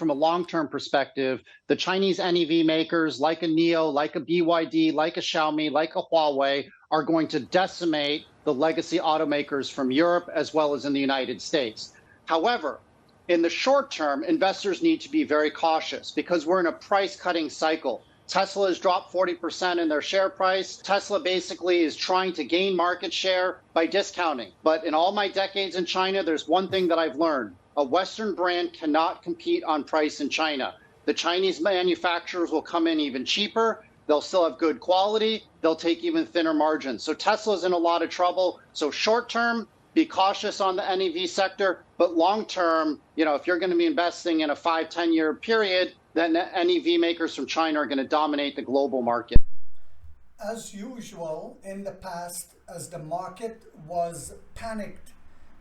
from a long-term perspective, the Chinese NEV makers like a NIO, like a BYD, like a Xiaomi, like a Huawei are going to decimate the legacy automakers from Europe as well as in the United States. However, in the short term, investors need to be very cautious because we're in a price-cutting cycle. Tesla has dropped 40% in their share price. Tesla basically is trying to gain market share by discounting. But in all my decades in China, there's one thing that I've learned. A Western brand cannot compete on price in China. The Chinese manufacturers will come in even cheaper. They'll still have good quality. They'll take even thinner margins. So Tesla's in a lot of trouble. So short term, be cautious on the NEV sector. But long term, if you're going to be investing in a 5-10 year period, then NEV makers from China are going to dominate the global market. As usual, in the past, as the market was panicked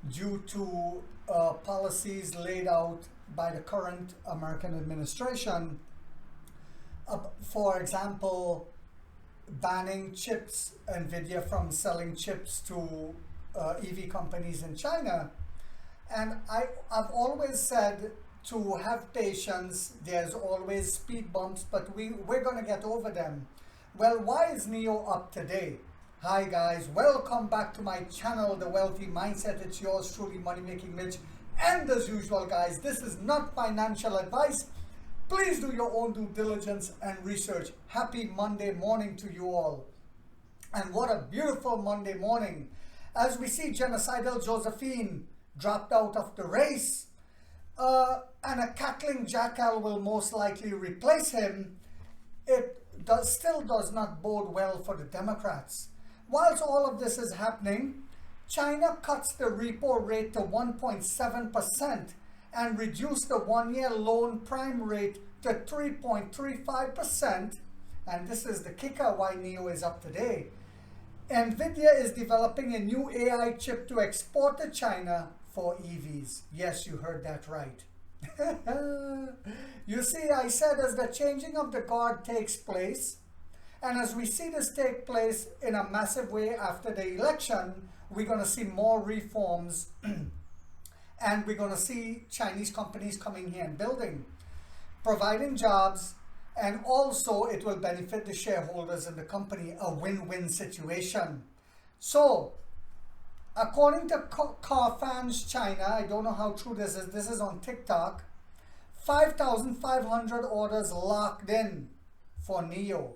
due to policies laid out by the current American administration, for example, banning chips, NVIDIA from selling chips to EV companies in China. And I've always said to have patience. There's always speed bumps, but we're going to get over them. Well, why is NIO up today? Hi guys, welcome back to my channel, The Wealthy Mindset. It's yours truly, Money Making Mitch. And as usual guys, this is not financial advice. Please do your own due diligence and research. Happy Monday morning to you all. And what a beautiful Monday morning. As we see Genocidal Josephine dropped out of the race, and a cackling jackal will most likely replace him, it still does not bode well for the Democrats. Whilst all of this is happening, China cuts the repo rate to 1.7% and reduced the one-year loan prime rate to 3.35%. And this is the kicker why NIO is up today. NVIDIA is developing a new AI chip to export to China for EVs. Yes, you heard that right. You see, I said as the changing of the guard takes place, and as we see this take place in a massive way after the election, we're going to see more reforms and we're going to see Chinese companies coming here and building, providing jobs, and also it will benefit the shareholders in the company, a win-win situation. So, according to Carfans China, I don't know how true this is on TikTok, 5,500 orders locked in for NIO.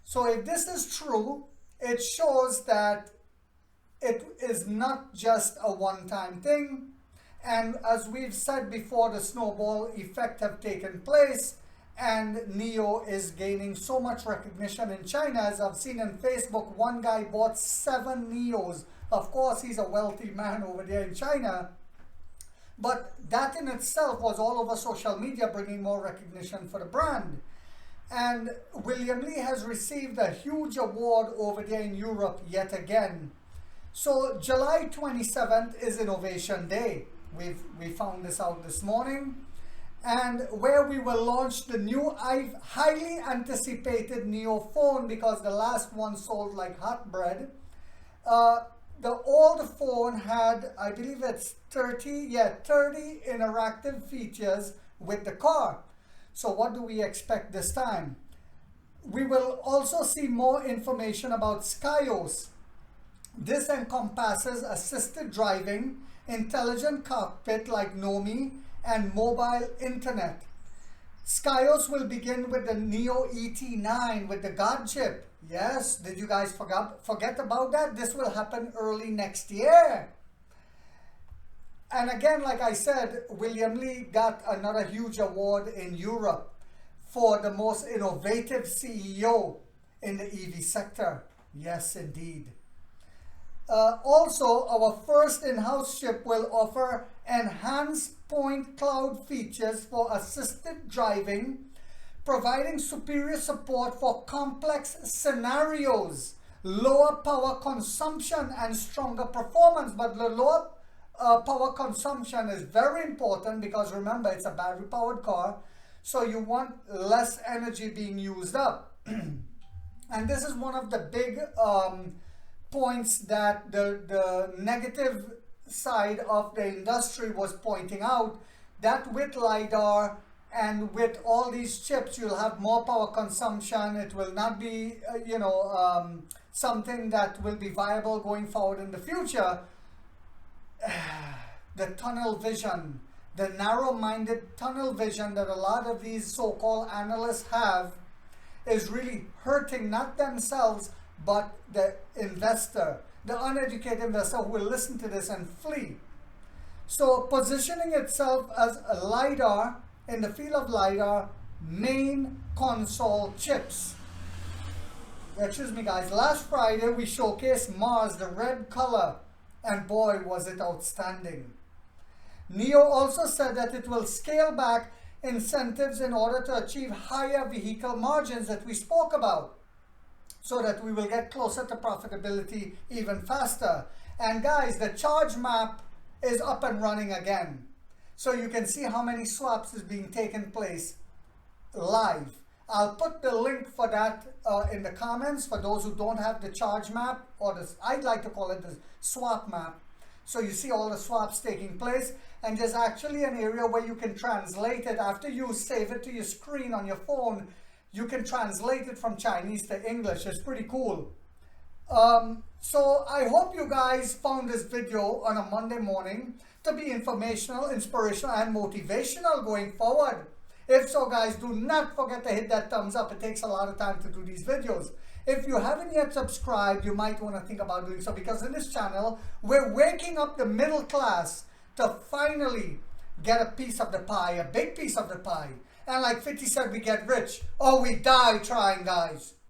So if this is true, it shows that it is not just a one-time thing. And as we've said before, the snowball effect have taken place and NIO is gaining so much recognition in China. As I've seen on Facebook, one guy bought 7 NIOs. Of course, he's a wealthy man over there in China. But that in itself was all over social media, bringing more recognition for the brand. And William Li has received a huge award over there in Europe yet again. So July 27th is Innovation Day. We found this out this morning. And where we will launch the new highly anticipated NIO phone, because the last one sold like hot bread. The old phone had, I believe it's 30 interactive features with the car. So what do we expect this time? We will also see more information about Skyos. This encompasses assisted driving, intelligent cockpit like Nomi, and mobile internet. Skyos will begin with the NIO ET9 with the God chip. Yes, did you guys forget about that? This will happen early next year. And again, like I said, William Li got another huge award in Europe for the most innovative CEO in the EV sector. Yes, indeed. Also, our first in-house chip will offer enhanced point cloud features for assisted driving, providing superior support for complex scenarios, lower power consumption and stronger performance. But the lower power consumption is very important because remember, it's a battery powered car, so you want less energy being used up. And this is one of the big points that the negative side of the industry was pointing out, that with LiDAR And with all these chips, you'll have more power consumption. It will not be, something that will be viable going forward in the future. The tunnel vision, the narrow-minded tunnel vision that a lot of these so-called analysts have is really hurting not themselves, but the investor, the uneducated investor who will listen to this and flee. So positioning itself as a LiDAR, in the field of LiDAR, main console chips. Excuse me guys, last Friday we showcased Mars, the red color, and boy was it outstanding. NIO also said that it will scale back incentives in order to achieve higher vehicle margins that we spoke about, so that we will get closer to profitability even faster. And guys, the charge map is up and running again. So you can see how many swaps is being taken place live. I'll put the link for that in the comments for those who don't have the charge map, or the, I'd like to call it the swap map. So you see all the swaps taking place, and there's actually an area where you can translate it. After you save it to your screen on your phone, you can translate it from Chinese to English. It's pretty cool. So I hope you guys found this video on a Monday morning to be informational, inspirational, and motivational going forward. If so, guys, do not forget to hit that thumbs up. It takes a lot of time to do these videos. If you haven't yet subscribed, you might want to think about doing so, because in this channel, we're waking up the middle class to finally get a piece of the pie, a big piece of the pie. And like 50 said, we get rich or we die trying, guys.